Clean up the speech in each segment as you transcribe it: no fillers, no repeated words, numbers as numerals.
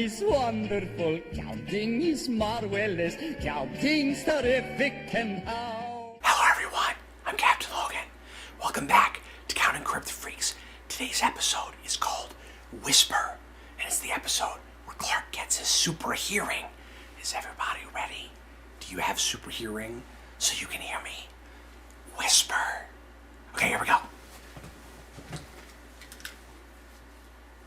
is wonderful, counting is marvelous, counting's terrific, and how... Hello everyone, I'm Captain Logan. Welcome back to Counting Kryptofreaks. Today's episode is called Whisper, and it's the episode where Clark gets his super hearing. Is everybody ready? Do you have super hearing so you can hear me? Whisper. Okay, here we go.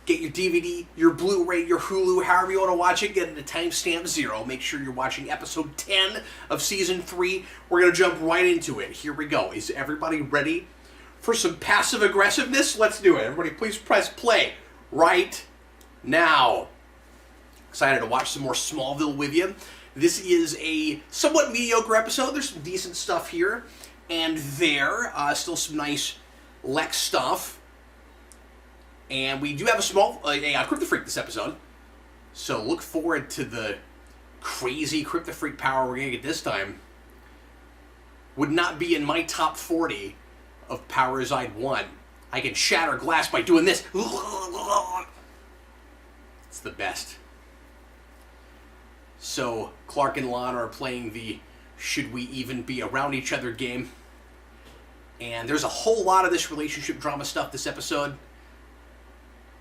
Get your DVD, your Blu-ray, your Hulu, however you want to watch it. Get it at timestamp 0. Make sure you're watching episode 10 of season 3. We're going to jump right into it. Here we go. Is everybody ready for some passive aggressiveness? Let's do it. Everybody please press play right now. Excited to watch some more Smallville with you. This is a somewhat mediocre episode. There's some decent stuff here and there. Still some nice Lex stuff. And we do have a Kryptofreak this episode. So look forward to the crazy Kryptofreak power we're going to get this time. Would not be in my top 40 of powers I'd want. I can shatter glass by doing this. It's the best. So Clark and Lana are playing the should we even be around each other game. And there's a whole lot of this relationship drama stuff this episode.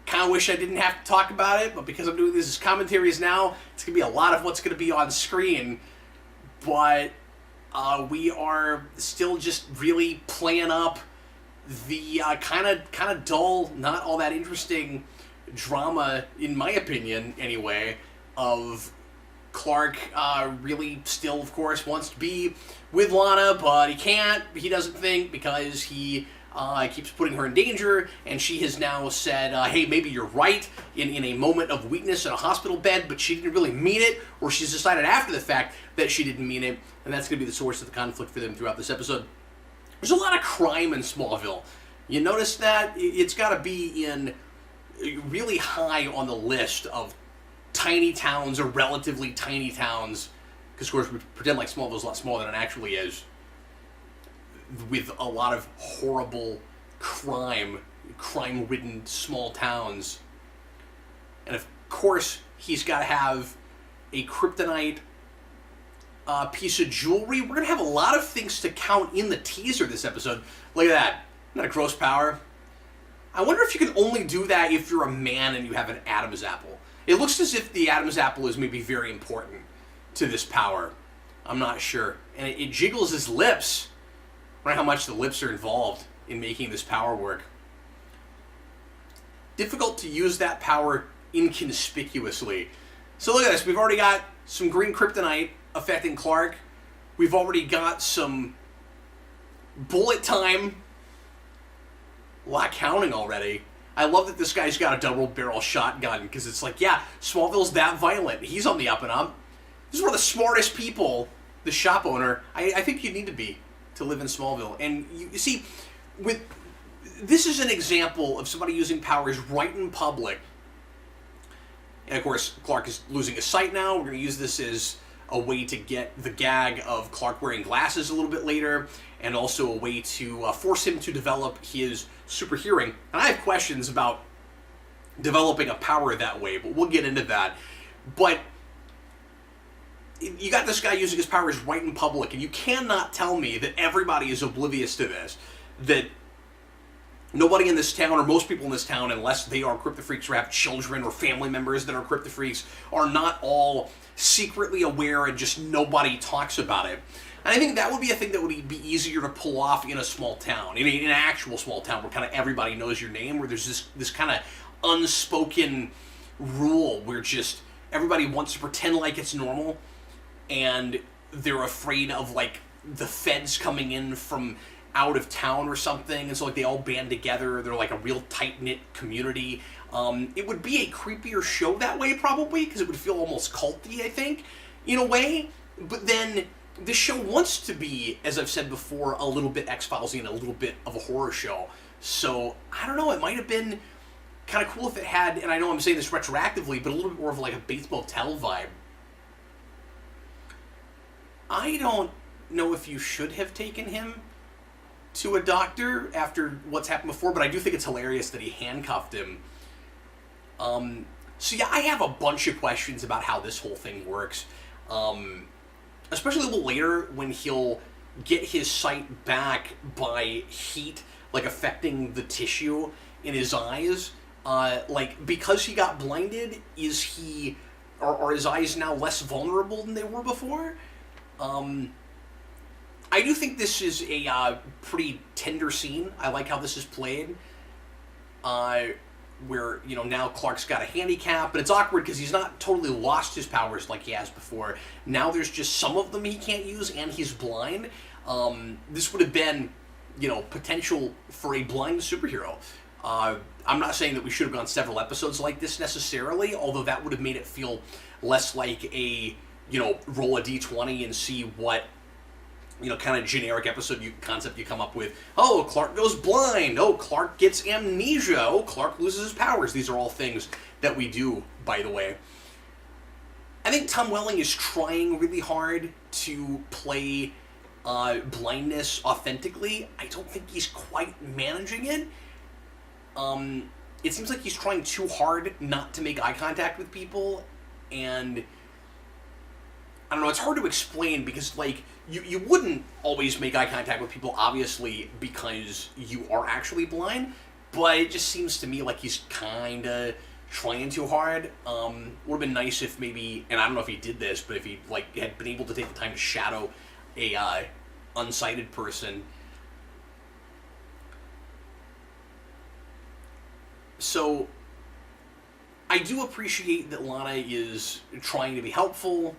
Kind of wish I didn't have to talk about it, but because I'm doing this as commentaries now, it's going to be a lot of what's going to be on screen. But we are still just really playing up the kind of dull, not all that interesting drama, in my opinion anyway, of Clark really still, of course, wants to be with Lana, but he can't. He doesn't think because he keeps putting her in danger, and she has now said, hey, maybe you're right, in a moment of weakness in a hospital bed, but she didn't really mean it, or she's decided after the fact that she didn't mean it, and that's going to be the source of the conflict for them throughout this episode. There's a lot of crime in Smallville. You notice that? It's got to be in really high on the list of tiny towns, or relatively tiny towns, because of course we pretend like Smallville's a lot smaller than it actually is, with a lot of horrible crime-ridden small towns. And of course, he's got to have a kryptonite piece of jewelry. We're going to have a lot of things to count in the teaser this episode. Look at that. Isn't that a gross power? I wonder if you can only do that if you're a man and you have an Adam's apple. It looks as if the Adam's apple is maybe very important to this power. I'm not sure. And it jiggles his lips. I wonder how much the lips are involved in making this power work. Difficult to use that power inconspicuously. So look at this. We've already got some green kryptonite affecting Clark. We've already got some bullet time. A lot counting already. I love that this guy's got a double-barrel shotgun, because it's like, yeah, Smallville's that violent. He's on the up and up. This is one of the smartest people, the shop owner, I think you need to be to live in Smallville. And you see, this is an example of somebody using powers right in public. And of course, Clark is losing his sight now. We're going to use this as a way to get the gag of Clark wearing glasses a little bit later, and also a way to force him to develop his super hearing. And I have questions about developing a power that way, but we'll get into that. But you got this guy using his powers right in public, and you cannot tell me that everybody is oblivious to this. That nobody in this town, or most people in this town, unless they are Kryptofreaks or have children or family members that are Kryptofreaks, are not all secretly aware and just nobody talks about it. And I think that would be a thing that would be easier to pull off in a small town, in an actual small town where kind of everybody knows your name, where there's this kind of unspoken rule where just everybody wants to pretend like it's normal, and they're afraid of, like, the feds coming in from out of town or something, and so, like, they all band together. They're like a real tight-knit community. It would be a creepier show that way, probably, because it would feel almost culty, I think, in a way. But then this show wants to be, as I've said before, a little bit X-Files-y and a little bit of a horror show. So, I don't know, it might have been kind of cool if it had, and I know I'm saying this retroactively, but a little bit more of like a Bates Motel vibe. I don't know if you should have taken him to a doctor after what's happened before, but I do think it's hilarious that he handcuffed him. So yeah, I have a bunch of questions about how this whole thing works. Especially a little later when he'll get his sight back by heat, like affecting the tissue in his eyes. Like, because he got blinded, is he... Are his eyes now less vulnerable than they were before? I do think this is a pretty tender scene. I like how this is played. Where, you know, now Clark's got a handicap, but it's awkward because he's not totally lost his powers like he has before. Now there's just some of them he can't use, and he's blind. This would have been, you know, potential for a blind superhero. I'm not saying that we should have gone several episodes like this necessarily, although that would have made it feel less like a, you know, roll a d20 and see what, you know, kind of generic episode concept you come up with. Oh, Clark goes blind. Oh, Clark gets amnesia. Oh, Clark loses his powers. These are all things that we do, by the way. I think Tom Welling is trying really hard to play blindness authentically. I don't think he's quite managing it. It seems like he's trying too hard not to make eye contact with people, and I don't know, it's hard to explain because, like, you wouldn't always make eye contact with people, obviously, because you are actually blind, but it just seems to me like he's kind of trying too hard. Would have been nice if maybe, and I don't know if he did this, but if he, like, had been able to take the time to shadow a unsighted person. So, I do appreciate that Lana is trying to be helpful,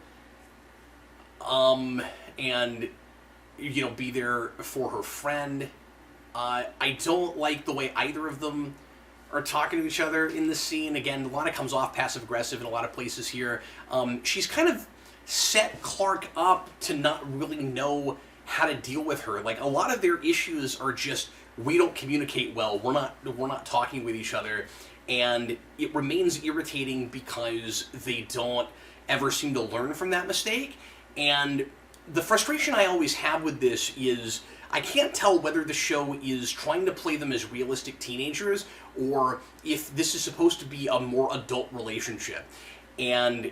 and, you know, be there for her friend. I don't like the way either of them are talking to each other in this scene. Again, Lana comes off passive-aggressive in a lot of places here. She's kind of set Clark up to not really know how to deal with her. Like, a lot of their issues are just, we don't communicate well, we're not talking with each other, and it remains irritating because they don't ever seem to learn from that mistake. And the frustration I always have with this is I can't tell whether the show is trying to play them as realistic teenagers or if this is supposed to be a more adult relationship, and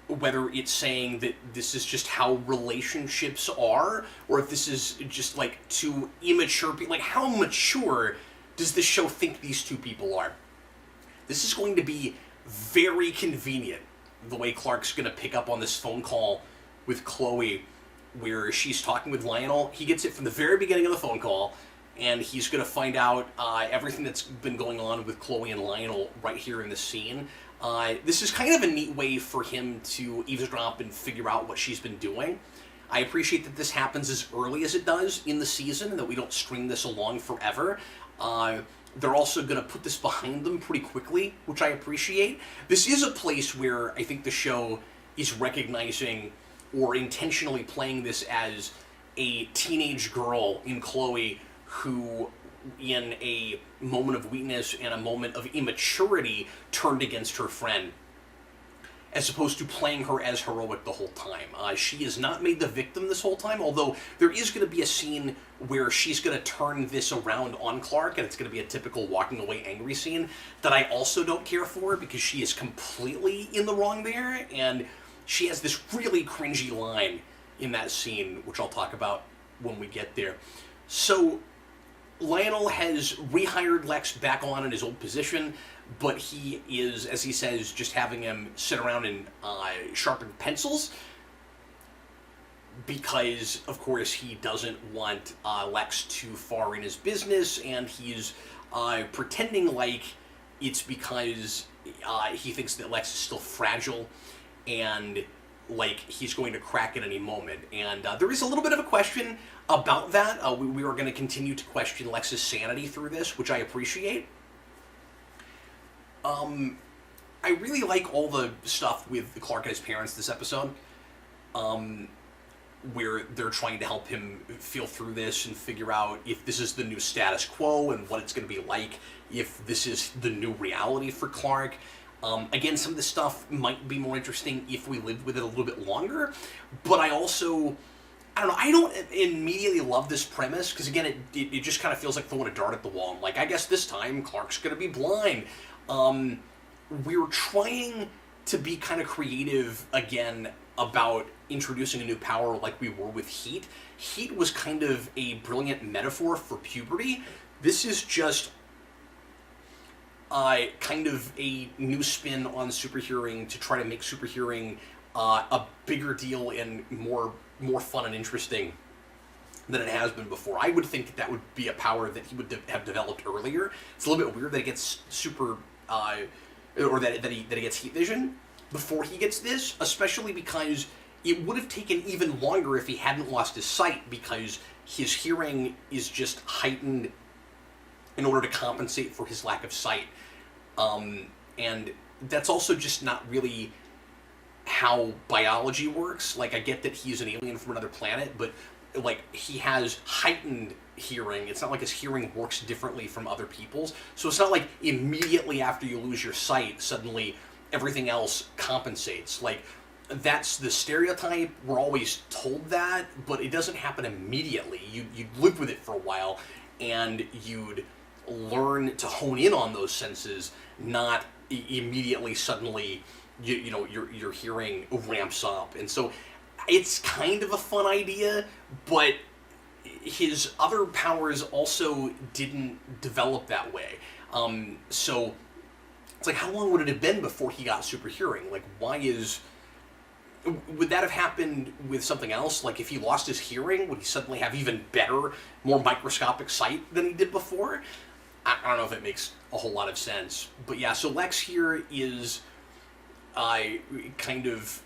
whether it's saying that this is just how relationships are, or if this is just, like, too immature. Like, how mature does this show think these two people are? This is going to be very convenient, the way Clark's going to pick up on this phone call with Chloe, where she's talking with Lionel. He gets it from the very beginning of the phone call, and he's going to find out everything that's been going on with Chloe and Lionel right here in this scene. This is kind of a neat way for him to eavesdrop and figure out what she's been doing. I appreciate that this happens as early as it does in the season, and that we don't string this along forever. They're also going to put this behind them pretty quickly, which I appreciate. This is a place where I think the show is recognizing or intentionally playing this as a teenage girl in Chloe who, in a moment of weakness and a moment of immaturity, turned against her friend, as opposed to playing her as heroic the whole time. She is not made the victim this whole time, although there is going to be a scene where she's going to turn this around on Clark, and it's going to be a typical walking away angry scene that I also don't care for, because she is completely in the wrong there, and she has this really cringy line in that scene, which I'll talk about when we get there. So Lionel has rehired Lex back on in his old position, but he is, as he says, just having him sit around and sharpen pencils, because, of course, he doesn't want Lex too far in his business, and he's pretending like it's because he thinks that Lex is still fragile, and like he's going to crack at any moment. And there is a little bit of a question about that. We are going to continue to question Lex's sanity through this, which I appreciate. I really like all the stuff with Clark and his parents this episode, where they're trying to help him feel through this and figure out if this is the new status quo and what it's going to be like if this is the new reality for Clark. Again, some of this stuff might be more interesting if we lived with it a little bit longer, but I don't know, I don't immediately love this premise, because again, it just kind of feels like throwing a dart at the wall. I'm like, I guess this time Clark's going to be blind. we're trying to be kind of creative again about introducing a new power like we were with Heat. Heat was kind of a brilliant metaphor for puberty. This is just kind of a new spin on superhearing to try to make superhearing a bigger deal and more fun and interesting than it has been before. I would think that would be a power that he would have developed earlier. It's a little bit weird that he gets super, or that he gets heat vision before he gets this, especially because it would have taken even longer if he hadn't lost his sight, because his hearing is just heightened in order to compensate for his lack of sight. And that's also just not really how biology works. Like, I get that he's an alien from another planet, but like, he has heightened hearing. It's not like his hearing works differently from other people's. So it's not like immediately after you lose your sight, suddenly everything else compensates. Like, that's the stereotype. We're always told that, but it doesn't happen immediately. You'd live with it for a while, and you'd learn to hone in on those senses, not immediately suddenly you know your hearing ramps up. And so it's kind of a fun idea, but his other powers also didn't develop that way. So it's like, how long would it have been before he got super hearing? Like, would that have happened with something else? Like, if he lost his hearing, would he suddenly have even better, more microscopic sight than he did before? I don't know if it makes a whole lot of sense. But yeah, so Lex here is kind of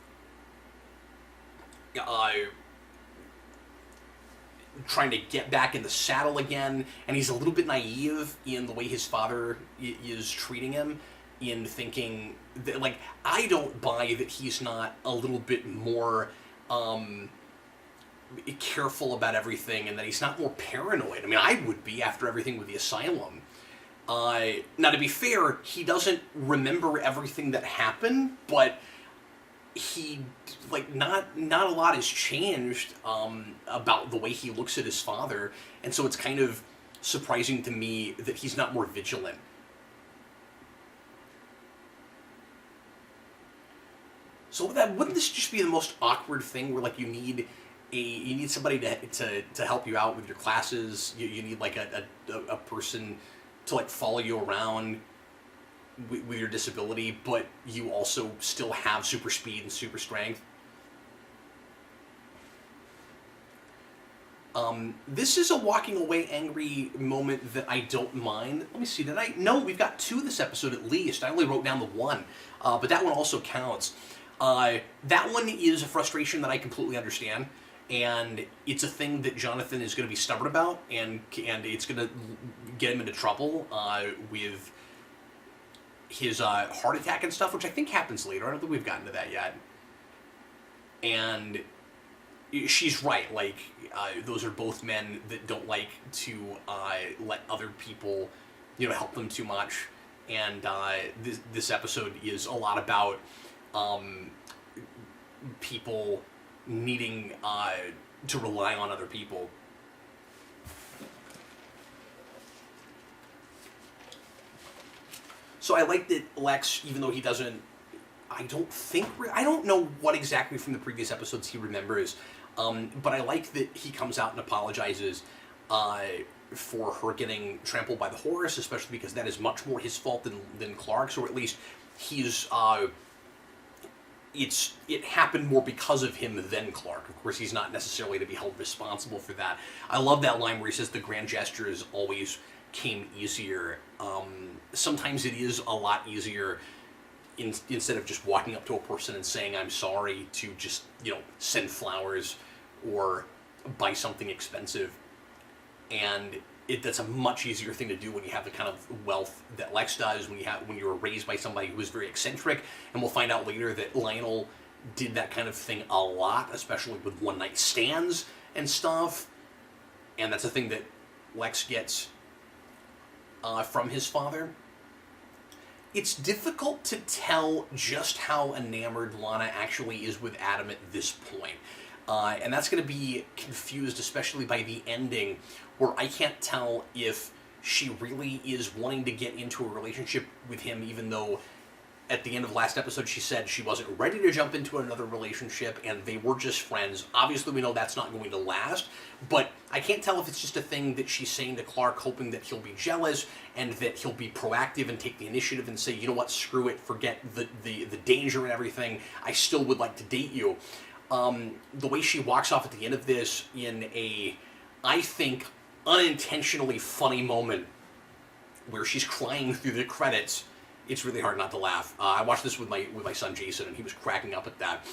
trying to get back in the saddle again, and he's a little bit naive in the way his father is treating him, in thinking that, like, I don't buy that he's not a little bit more careful about everything, and that he's not more paranoid. I mean, I would be after everything with the asylum. Now, to be fair, he doesn't remember everything that happened, but he, like, not a lot has changed about the way he looks at his father, and so it's kind of surprising to me that he's not more vigilant. So wouldn't this just be the most awkward thing, where, like, you need somebody to help you out with your classes? You need, like, a person to, like, follow you around with your disability, but you also still have super speed and super strength. This is a walking away angry moment that I don't mind. Let me see, no, we've got two this episode at least. I only wrote down the one, but that one also counts. That one is a frustration that I completely understand, and it's a thing that Jonathan is going to be stubborn about, and it's going to get him into trouble with his heart attack and stuff, which I think happens later. I don't think we've gotten to that yet. And she's right. Like, those are both men that don't like to let other people, help them too much. And this episode is a lot about people needing to rely on other people. So I like that Lex, even though he doesn't, I don't know what exactly from the previous episodes he remembers, but I like that he comes out and apologizes for her getting trampled by the horse, especially because that is much more his fault than Clark's, or at least he's, it happened more because of him than Clark. Of course, he's not necessarily to be held responsible for that. I love that line where he says the grand gestures always came easier. Sometimes it is a lot easier instead of just walking up to a person and saying I'm sorry, to just, send flowers or buy something expensive. And that's a much easier thing to do when you have the kind of wealth that Lex does, when you were raised by somebody who was very eccentric. And we'll find out later that Lionel did that kind of thing a lot, especially with one-night stands and stuff. And that's a thing that Lex gets from his father. It's difficult to tell just how enamored Lana actually is with Adam at this point. And that's going to be confused, especially by the ending, where I can't tell if she really is wanting to get into a relationship with him, even though at the end of last episode, she said she wasn't ready to jump into another relationship, and they were just friends. Obviously, we know that's not going to last, but I can't tell if it's just a thing that she's saying to Clark, hoping that he'll be jealous, and that he'll be proactive and take the initiative and say, you know what, screw it, forget the danger and everything, I still would like to date you. The way she walks off at the end of this in a, I think, unintentionally funny moment, where she's crying through the credits, it's really hard not to laugh. I watched this with my son Jason, and he was cracking up at that.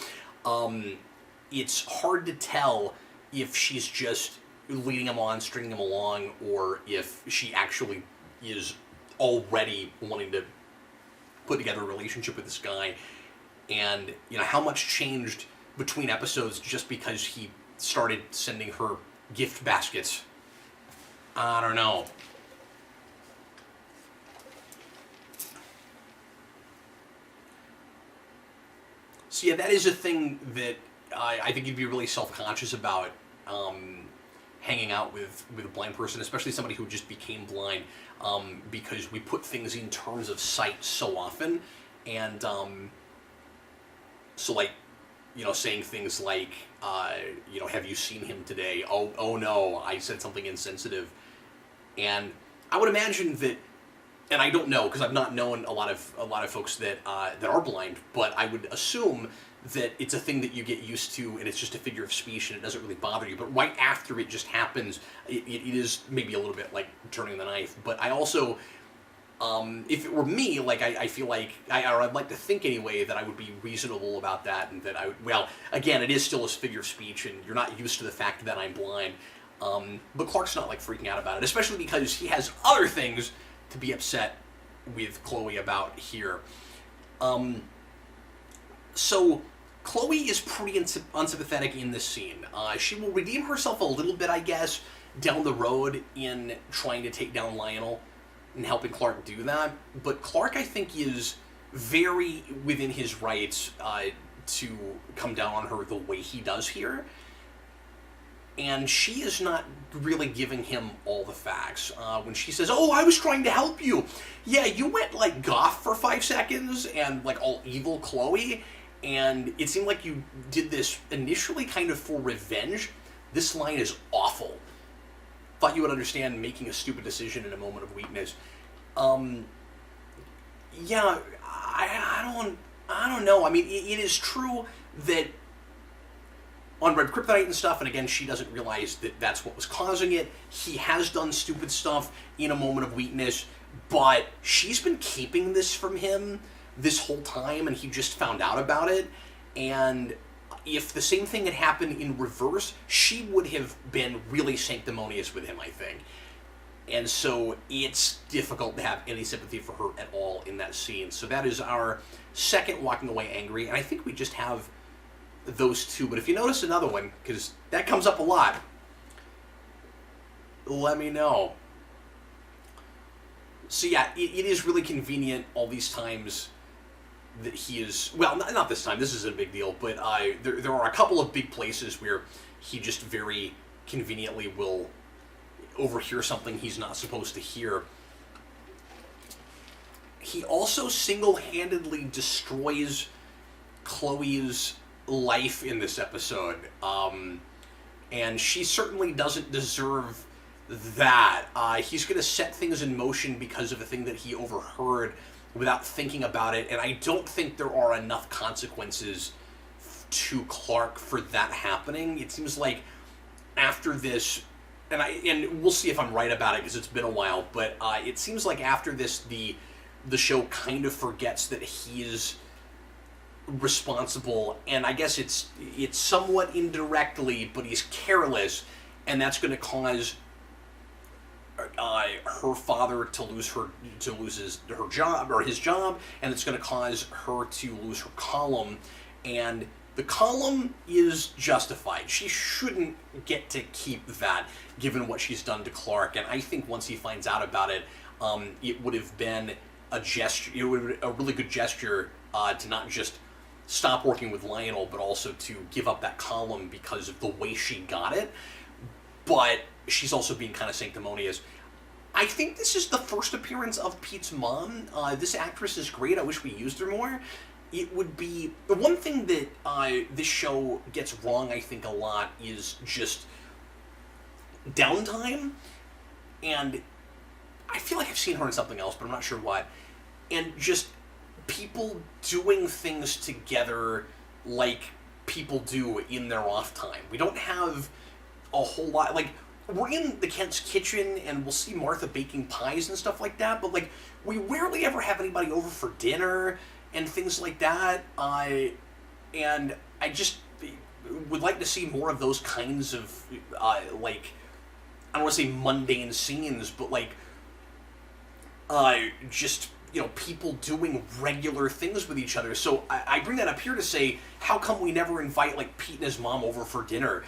It's hard to tell if she's just leading him on, stringing him along, or if she actually is already wanting to put together a relationship with this guy. And, you know, how much changed between episodes just because he started sending her gift baskets. I don't know. So yeah, that is a thing that I think you'd be really self-conscious about, hanging out with a blind person, especially somebody who just became blind, because we put things in terms of sight so often, and so like, you know, saying things like, you know, have you seen him today? Oh no, I said something insensitive, and I would imagine that. And I don't know, because I've not known a lot of folks that that are blind, but I would assume that it's a thing that you get used to, and it's just a figure of speech, and it doesn't really bother you. But right after it just happens, it is maybe a little bit like turning the knife. But I also, if it were me, like I feel like, or I'd like to think anyway, that I would be reasonable about that, and that I would, well, again, it is still a figure of speech, and you're not used to the fact that I'm blind. But Clark's not like freaking out about it, especially because he has other things to be upset with Chloe about here. So Chloe is pretty unsympathetic in this scene. She will redeem herself a little bit, I guess, down the road in trying to take down Lionel and helping Clark do that. But Clark, I think, is very within his rights to come down on her the way he does here. And she is not really giving him all the facts. When she says, oh, I was trying to help you. Yeah, you went, like, goth for 5 seconds and, like, all evil Chloe. And it seemed like you did this initially kind of for revenge. This line is awful. Thought you would understand making a stupid decision in a moment of weakness. Yeah, I don't know. I mean, it is true that on Red Kryptonite and stuff, and again, she doesn't realize that that's what was causing it. He has done stupid stuff in a moment of weakness, but she's been keeping this from him this whole time, and he just found out about it. And if the same thing had happened in reverse, she would have been really sanctimonious with him, I think. And so it's difficult to have any sympathy for her at all in that scene. So that is our second walking away angry, and I think we just have those two. But if you notice another one, because that comes up a lot, let me know. So yeah, it is really convenient all these times that he is, well, not this time, this isn't a big deal, but there are a couple of big places where he just very conveniently will overhear something he's not supposed to hear. He also single-handedly destroys Chloe's life in this episode, and she certainly doesn't deserve that. He's going to set things in motion because of a thing that he overheard without thinking about it, and I don't think there are enough consequences to Clark for that happening. It seems like after this, and we'll see if I'm right about it because it's been a while, but it seems like after this, the show kind of forgets that he is responsible, and I guess it's somewhat indirectly, but he's careless, and that's going to cause her father to lose her job, or his job, and it's going to cause her to lose her column, and the column is justified. She shouldn't get to keep that, given what she's done to Clark, and I think once he finds out about it, it would have been a gesture. It would have been a really good gesture to not just stop working with Lionel, but also to give up that column because of the way she got it. But she's also being kind of sanctimonious. I think this is the first appearance of Pete's mom. This actress is great. I wish we used her more. It would be... The one thing that this show gets wrong, I think, a lot is just downtime. And I feel like I've seen her in something else, but I'm not sure what. And just people doing things together like people do in their off time. We don't have a whole lot... Like, we're in the Kent's kitchen, and we'll see Martha baking pies and stuff like that, but, like, we rarely ever have anybody over for dinner and things like that. And I just would like to see more of those kinds of, like, I don't want to say mundane scenes, but, like, just, you know, people doing regular things with each other. So I bring that up here to say, how come we never invite, like, Pete and his mom over for dinner?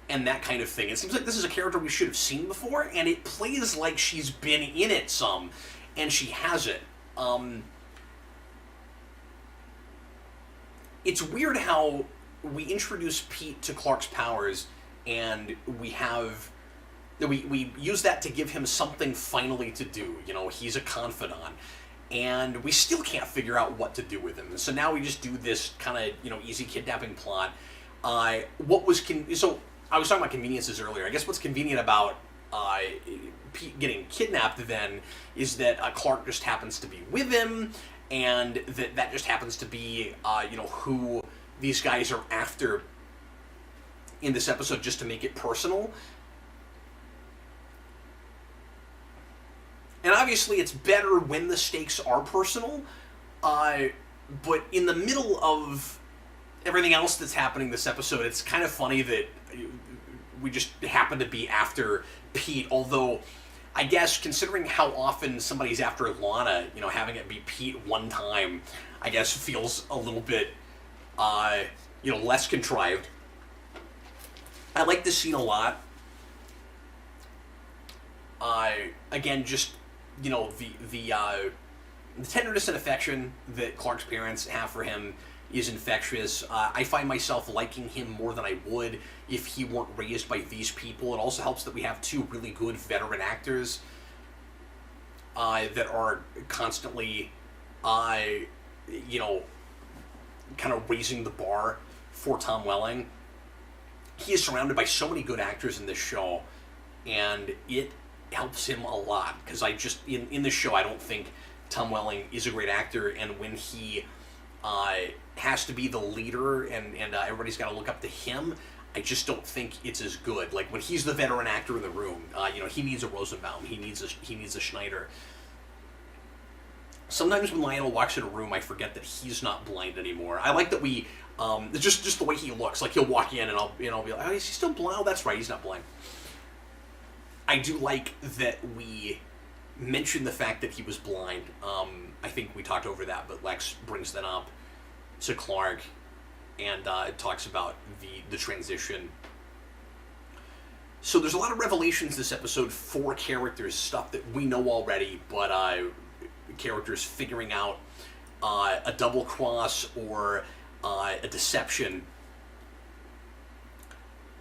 And that kind of thing. It seems like this is a character we should have seen before, and it plays like she's been in it some, and she hasn't. It's weird how we introduce Pete to Clark's powers, and we use that to give him something finally to do. You know, he's a confidant, and we still can't figure out what to do with him. So now we just do this kind of, you know, easy kidnapping plot. So I was talking about conveniences earlier. I guess what's convenient about Pete getting kidnapped then is that Clark just happens to be with him, and that just happens to be, you know, who these guys are after in this episode, just to make it personal. And obviously it's better when the stakes are personal, but in the middle of everything else that's happening this episode, it's kind of funny that we just happen to be after Pete, although I guess considering how often somebody's after Lana, you know, having it be Pete one time, I guess feels a little bit, you know, less contrived. I like this scene a lot. Again, just, you know, the tenderness and affection that Clark's parents have for him is infectious. I find myself liking him more than I would if he weren't raised by these people. It also helps that we have two really good veteran actors that are constantly, you know, kind of raising the bar for Tom Welling. He is surrounded by so many good actors in this show, and it helps him a lot, because I just, in this show, I don't think Tom Welling is a great actor, and when he has to be the leader and everybody's got to look up to him, I just don't think it's as good. Like, when he's the veteran actor in the room, you know, he needs a Rosenbaum, he needs a Schneider. Sometimes when Lionel walks in a room, I forget that he's not blind anymore. I like that we, just the way he looks. Like, he'll walk in and I'll be like, oh, is he still blind? Oh, that's right, he's not blind. I do like that we mention the fact that he was blind. I think we talked over that, but Lex brings that up to Clark, and it talks about the transition. So there's a lot of revelations this episode for characters, stuff that we know already, but characters figuring out a double cross or a deception.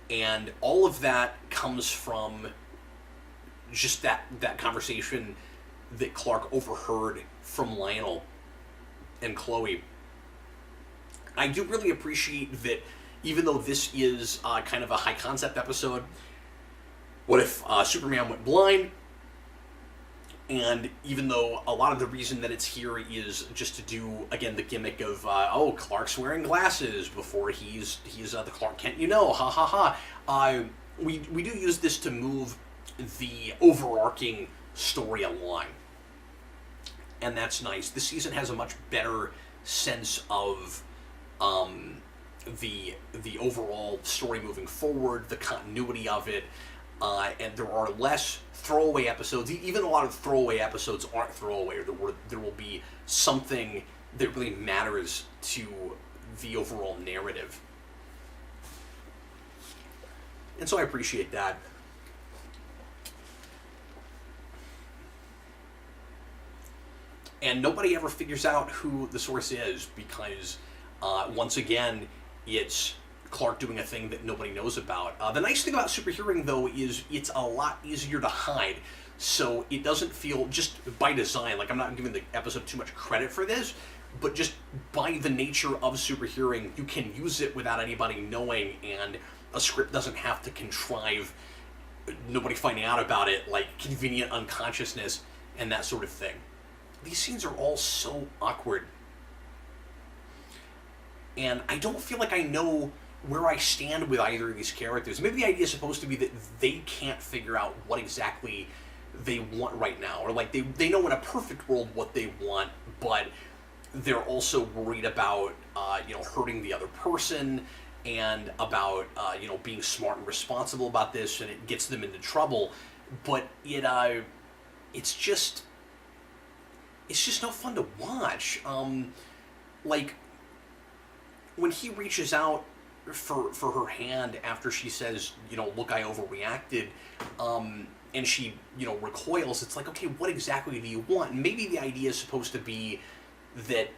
And all of that comes from just that conversation that Clark overheard from Lionel and Chloe. I do really appreciate that, even though this is kind of a high concept episode, what if Superman went blind? And even though a lot of the reason that it's here is just to do, again, the gimmick of, oh, Clark's wearing glasses before he's the Clark Kent you know, ha ha ha. We do use this to move the overarching story along. And that's nice. This season has a much better sense of the overall story moving forward, the continuity of it, and there are less throwaway episodes. Even a lot of throwaway episodes aren't throwaway. There will be something that really matters to the overall narrative. And so I appreciate that. And nobody ever figures out who the source is, because once again, it's Clark doing a thing that nobody knows about. The nice thing about superheroing, though, is it's a lot easier to hide. So it doesn't feel, just by design, like I'm not giving the episode too much credit for this, but just by the nature of superheroing, you can use it without anybody knowing, and a script doesn't have to contrive nobody finding out about it, like convenient unconsciousness and that sort of thing. These scenes are all so awkward. And I don't feel like I know where I stand with either of these characters. Maybe the idea is supposed to be that they can't figure out what exactly they want right now. Or like they know in a perfect world what they want, but they're also worried about hurting the other person, and about being smart and responsible about this, and it gets them into trouble. But it's just no fun to watch. Like when he reaches out for her hand after she says, look, I overreacted, and she recoils. It's like, okay, what exactly do you want? And maybe the idea is supposed to be that,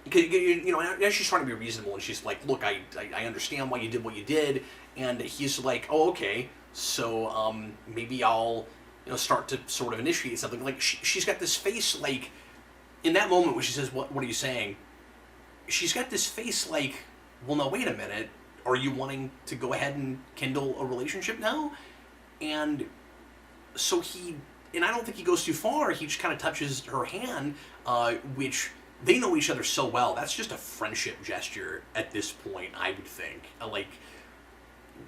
as she's trying to be reasonable, and she's like, look, I understand why you did what you did, and he's like, oh, okay, so maybe I'll start to sort of initiate something. Like she's got this face, like in that moment when she says, what are you saying? She's got this face like, well, no, wait a minute, are you wanting to go ahead and kindle a relationship now? And so and I don't think he goes too far. He just kind of touches her hand, which they know each other so well. That's just a friendship gesture at this point, I would think. Like,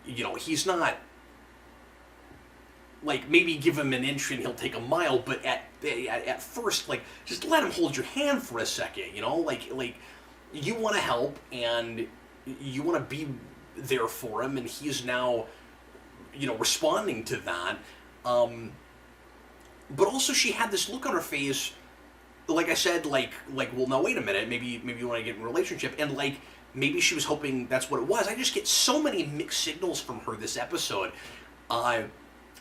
he's not, like, maybe give him an inch and he'll take a mile, but at first, like, just let him hold your hand for a second, Like you want to help, and you want to be there for him, and he's now, responding to that. But also she had this look on her face, like I said, like, well, no, wait a minute, maybe you want to get in a relationship, and like, maybe she was hoping that's what it was. I just get so many mixed signals from her this episode. I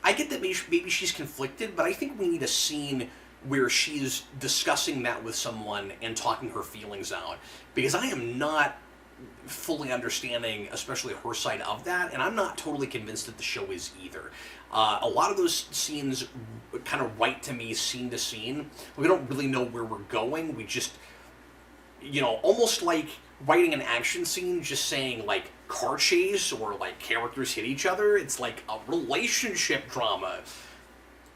get that maybe she's conflicted, but I think we need a scene where she's discussing that with someone and talking her feelings out, because I am not fully understanding, especially her side of that, and I'm not totally convinced that the show is either. A lot of those scenes kind of write to me scene to scene. We don't really know where we're going. We just, almost like writing an action scene, just saying like car chase or like characters hit each other. It's like a relationship drama.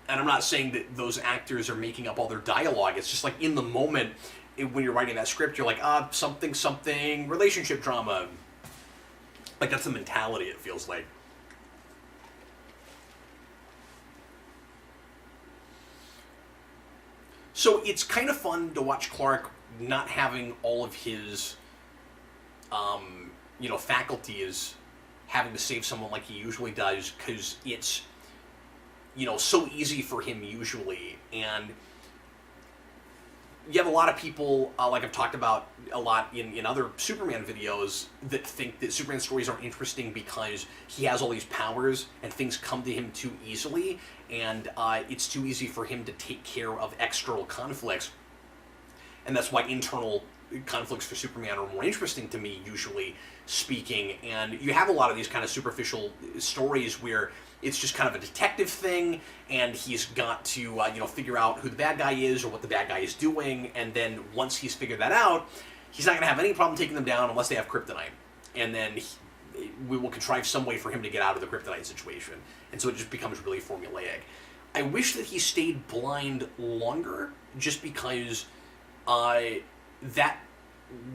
And I'm not saying that those actors are making up all their dialogue. It's just like in the moment, when you're writing that script, you're like, something, relationship drama. Like, that's the mentality, it feels like. So it's kind of fun to watch Clark not having all of his, faculties, having to save someone like he usually does, because it's, so easy for him usually. And you have a lot of people, like I've talked about a lot in other Superman videos, that think that Superman stories aren't interesting because he has all these powers and things come to him too easily, and it's too easy for him to take care of external conflicts. And that's why internal conflicts for Superman are more interesting to me, usually speaking. And you have a lot of these kind of superficial stories where it's just kind of a detective thing, and he's got to, figure out who the bad guy is or what the bad guy is doing, and then once he's figured that out, he's not going to have any problem taking them down unless they have kryptonite. And then we will contrive some way for him to get out of the kryptonite situation. And so it just becomes really formulaic. I wish that he stayed blind longer, just because that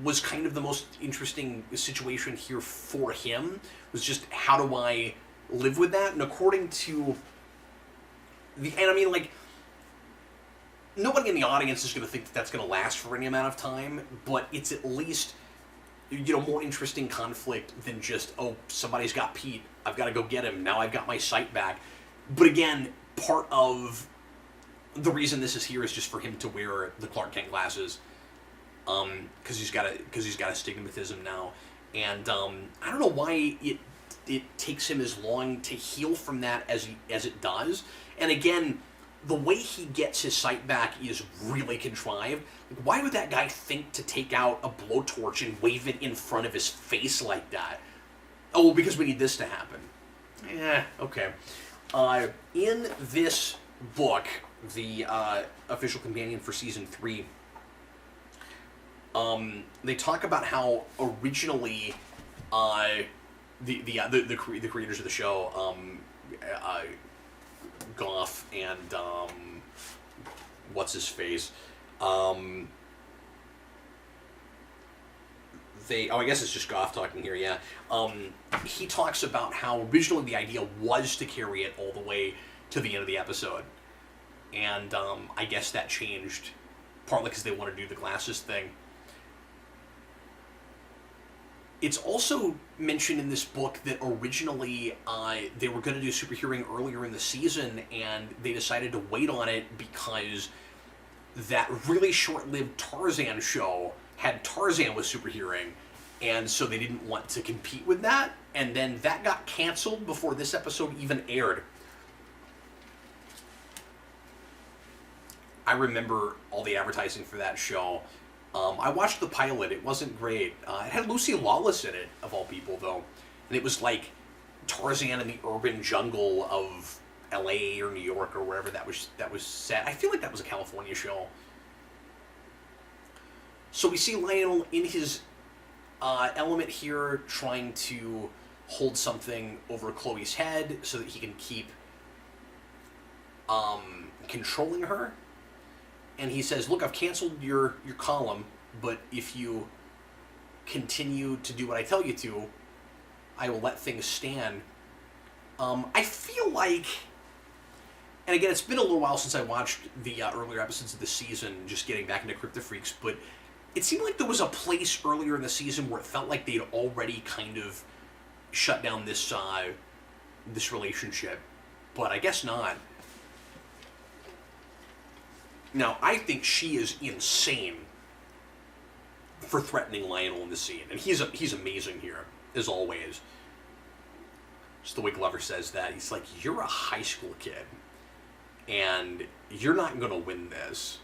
was kind of the most interesting situation here for him, was just how do I live with that. And according to nobody in the audience is going to think that that's going to last for any amount of time, but it's at least, more interesting conflict than just, oh, somebody's got Pete, I've got to go get him, now I've got my sight back. But again, part of the reason this is here is just for him to wear the Clark Kent glasses, because he's got astigmatism now. And I don't know why it takes him as long to heal from that as it does. And again, the way he gets his sight back is really contrived. Like, why would that guy think to take out a blowtorch and wave it in front of his face like that? Oh, well, because we need this to happen. Okay. In this book, the official companion for season 3, they talk about how originally the creators of the show, Goff and what's his face, I guess it's just Goff talking here, yeah. He talks about how originally the idea was to carry it all the way to the end of the episode. And I guess that changed partly because they want to do the glasses thing. It's also mentioned in this book that originally they were going to do superhearing earlier in the season, and they decided to wait on it because that really short-lived Tarzan show had Tarzan with superhearing, and so they didn't want to compete with that, and then that got canceled before this episode even aired. I remember all the advertising for that show. I watched the pilot. It wasn't great. It had Lucy Lawless in it, of all people, though. And it was like Tarzan in the urban jungle of L.A. or New York or wherever that was set. I feel like that was a California show. So we see Lionel in his element here, trying to hold something over Chloe's head so that he can keep controlling her. And he says, look, I've canceled your column, but if you continue to do what I tell you to, I will let things stand. I feel like, and again, it's been a little while since I watched the earlier episodes of the season, just getting back into Kryptofreaks, but it seemed like there was a place earlier in the season where it felt like they'd already kind of shut down this this relationship, but I guess not. Now, I think she is insane for threatening Lionel in the scene, and he's amazing here, as always. Just the way Glover says that, he's like, you're a high school kid, and you're not going to win this.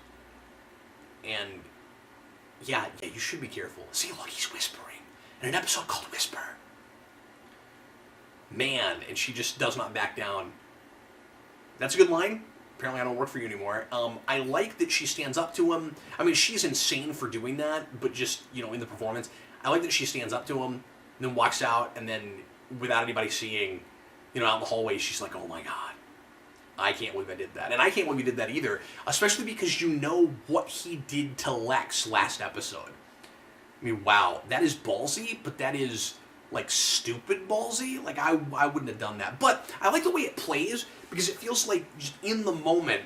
And, yeah, you should be careful. See, look, he's whispering in an episode called Whisper. Man, and she just does not back down. That's a good line. Apparently I don't work for you anymore. I like that she stands up to him. I mean, she's insane for doing that, but just, in the performance. I like that she stands up to him, then walks out, and then, without anybody seeing, out in the hallway, she's like, oh my god, I can't believe I did that. And I can't believe he did that either, especially because you know what he did to Lex last episode. I mean, wow, that is ballsy, but that is, stupid ballsy. I wouldn't have done that. But I like the way it plays, because it feels like just in the moment,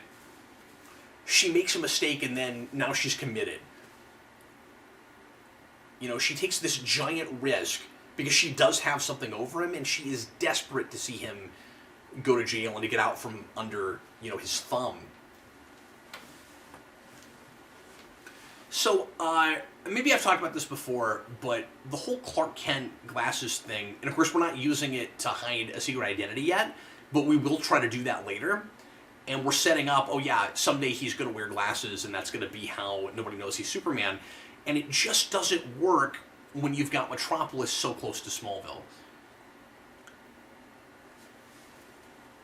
she makes a mistake and then now she's committed. She takes this giant risk because she does have something over him, and she is desperate to see him go to jail and to get out from under, his thumb. So, maybe I've talked about this before, but the whole Clark Kent glasses thing, and of course we're not using it to hide a secret identity yet, but we will try to do that later. And we're setting up, oh yeah, someday he's going to wear glasses, and that's going to be how nobody knows he's Superman. And it just doesn't work when you've got Metropolis so close to Smallville.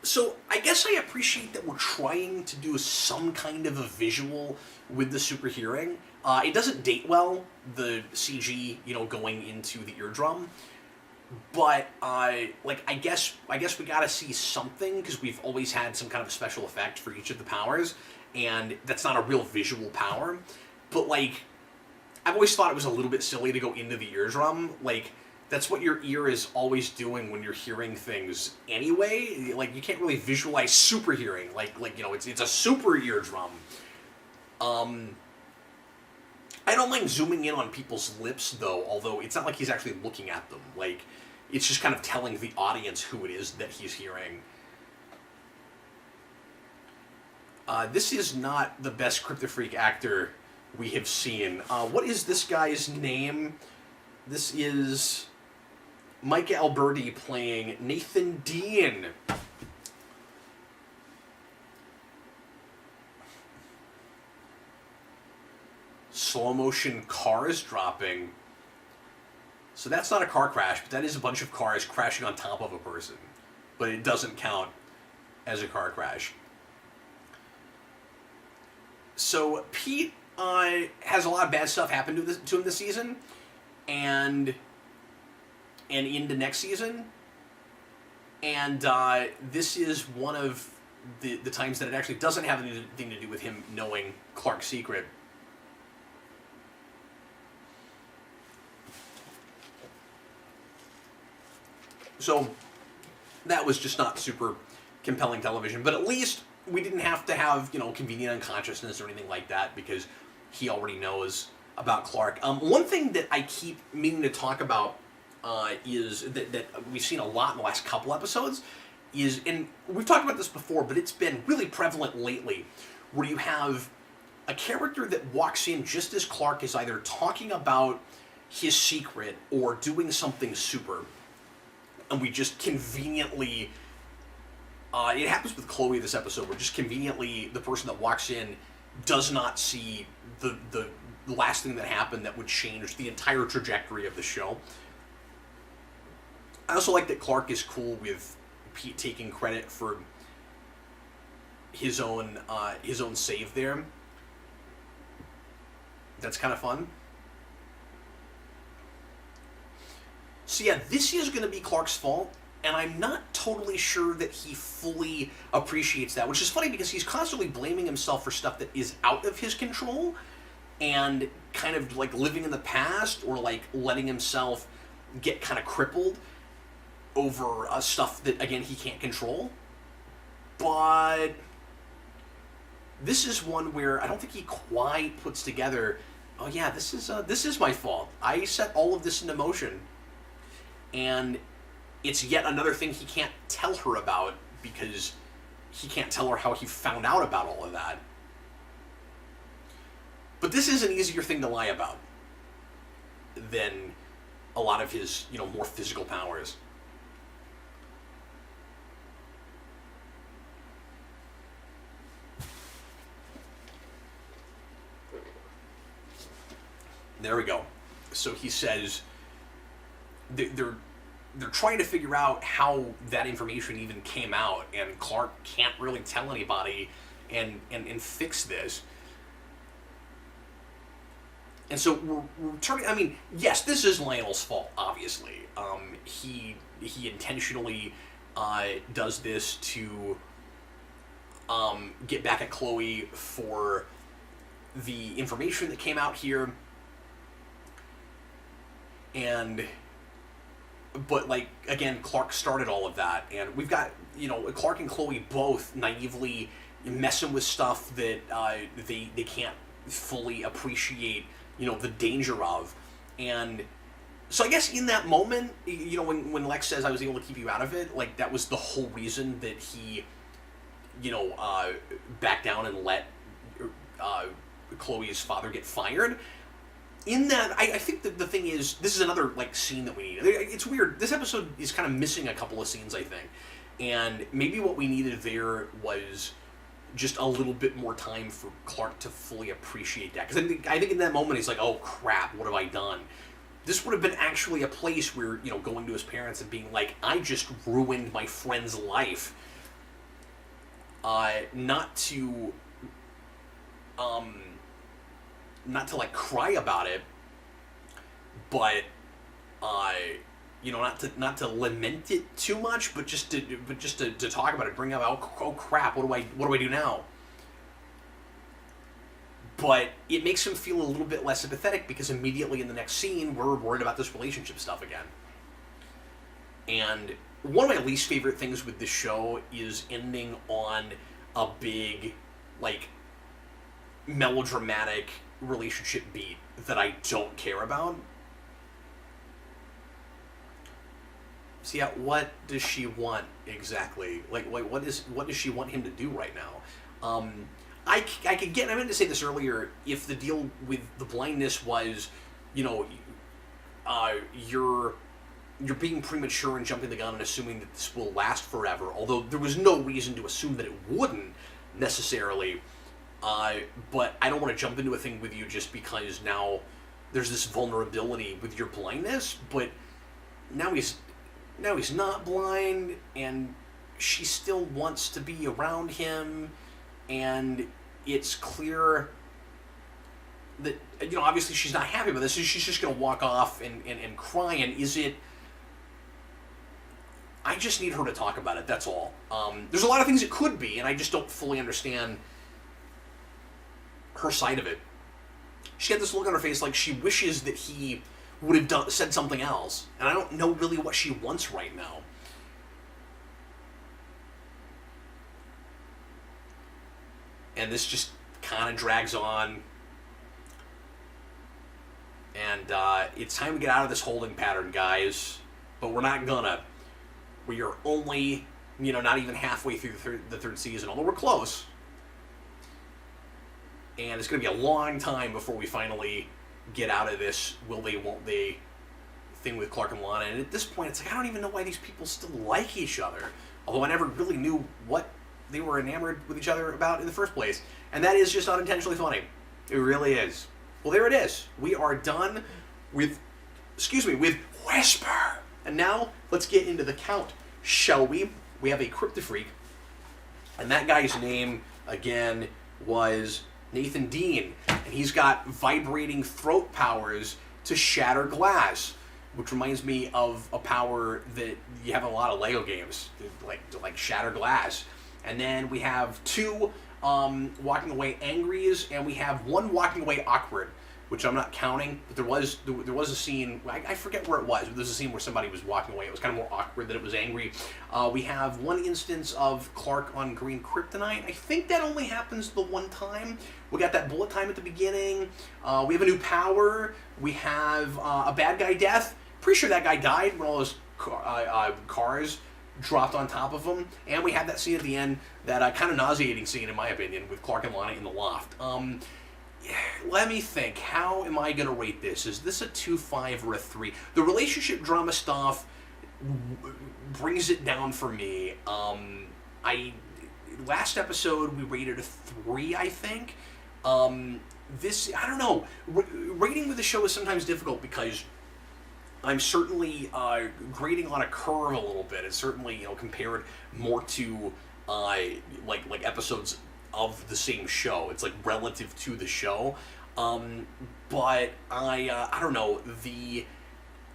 So I guess I appreciate that we're trying to do some kind of a visual with the superhearing. It doesn't date well, the CG, going into the eardrum. But, I guess we gotta see something, because we've always had some kind of a special effect for each of the powers, and that's not a real visual power. But, I've always thought it was a little bit silly to go into the eardrum. That's what your ear is always doing when you're hearing things anyway. You can't really visualize super hearing. It's a super eardrum. I don't mind zooming in on people's lips, though, although it's not like he's actually looking at them. It's just kind of telling the audience who it is that he's hearing. This is not the best Kryptofreak actor we have seen. What is this guy's name? This is Mike Alberti playing Nathan Dean. slow motion cars dropping. So that's not a car crash, but that is a bunch of cars crashing on top of a person. But it doesn't count as a car crash. So Pete has a lot of bad stuff happen to him this season, and into next season. And this is one of the times that it actually doesn't have anything to do with him knowing Clark's secret. So that was just not super compelling television, but at least we didn't have to have, convenient unconsciousness or anything like that, because he already knows about Clark. One thing that I keep meaning to talk about is that we've seen a lot in the last couple episodes is, and we've talked about this before, but it's been really prevalent lately, where you have a character that walks in just as Clark is either talking about his secret or doing something super, and we just conveniently, it happens with Chloe this episode, where just conveniently the person that walks in does not see the last thing that happened that would change the entire trajectory of the show. I also like that Clark is cool with Pete taking credit for his own save there. That's kind of fun. So yeah, this is going to be Clark's fault, and I'm not totally sure that he fully appreciates that, which is funny because he's constantly blaming himself for stuff that is out of his control, and kind of like living in the past, or like letting himself get kind of crippled over stuff that, again, he can't control. But this is one where I don't think he quite puts together, oh yeah, this is my fault. I set all of this into motion. And it's yet another thing he can't tell her about, because he can't tell her how he found out about all of that. But this is an easier thing to lie about than a lot of his, more physical powers. There we go. So he says they're trying to figure out how that information even came out, and Clark can't really tell anybody and fix this. And so we're turning. I mean, yes, this is Lionel's fault. Obviously, he intentionally does this to get back at Chloe for the information that came out here. But like, again, Clark started all of that, and we've got, Clark and Chloe both naively messing with stuff that they can't fully appreciate, the danger of. And so I guess in that moment, when Lex says, I was able to keep you out of it, like, that was the whole reason that he, backed down and let Chloe's father get fired. In that, I think that the thing is, this is another, scene that we need. It's weird. This episode is kind of missing a couple of scenes, I think. And maybe what we needed there was just a little bit more time for Clark to fully appreciate that. Because I think in that moment, he's like, oh, crap, what have I done? This would have been actually a place where, going to his parents and being like, I just ruined my friend's life. Not to cry about it, but not to lament it too much, but just to talk about it, bring up, oh crap, what do I do now? But it makes him feel a little bit less sympathetic, because immediately in the next scene we're worried about this relationship stuff again. And one of my least favorite things with this show is ending on a big, melodramatic relationship beat that I don't care about. So yeah, what does she want exactly? What does she want him to do right now? I could get. I meant to say this earlier. If the deal with the blindness was, you're being premature and jumping the gun and assuming that this will last forever, although there was no reason to assume that it wouldn't necessarily. But I don't want to jump into a thing with you just because now there's this vulnerability with your blindness, but now he's not blind, and she still wants to be around him, and it's clear that, obviously she's not happy with this, so she's just going to walk off and cry, and I just need her to talk about it, that's all. There's a lot of things it could be, and I just don't fully understand her side of it. She had this look on her face like she wishes that he would have said something else, and I don't know really what she wants right now. And this just kind of drags on, and it's time to get out of this holding pattern, guys, but we're not gonna. We are only, not even halfway through the third season, although we're close. And it's going to be a long time before we finally get out of this will they, won't they thing with Clark and Lana. And at this point, it's like, I don't even know why these people still like each other. Although I never really knew what they were enamored with each other about in the first place. And that is just unintentionally funny. It really is. Well, there it is. We are done with Whisper. And now, let's get into the count, shall we? We have a Kryptofreak. And that guy's name, again, was Nathan Dean, and he's got vibrating throat powers to shatter glass, which reminds me of a power that you have in a lot of Lego games, like shatter glass. And then we have 2 walking away angries, and we have 1 walking away awkward, which I'm not counting, but there was a scene, I forget where it was, but there was a scene where somebody was walking away. It was kind of more awkward than it was angry. We have 1 instance of Clark on green kryptonite. I think that only happens the 1 time. We got that bullet time at the beginning. We have a new power. We have a bad guy death. Pretty sure that guy died when all those cars dropped on top of him. And we have that scene at the end, that kind of nauseating scene, in my opinion, with Clark and Lana in the loft. Let me think. How am I going to rate this? Is this a 2.5 or a 3? The relationship drama stuff brings it down for me. Last episode we rated a 3, I think. This, I don't know. Rating with the show is sometimes difficult because I'm certainly grading on a curve a little bit. It's certainly, compared more to like episodes of the same show. It's like relative to the show. But I don't know. The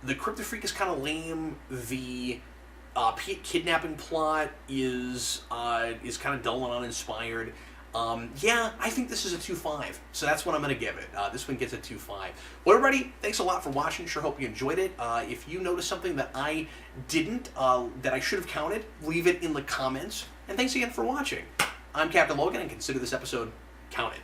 Kryptofreak is kind of lame. The kidnapping plot is kind of dull and uninspired. Yeah, I think this is a 2.5, so that's what I'm going to give it. This one gets a 2.5. Well, everybody, thanks a lot for watching. Sure hope you enjoyed it. If you noticed something that I didn't, that I should have counted, leave it in the comments. And thanks again for watching. I'm Captain Logan, and consider this episode counted.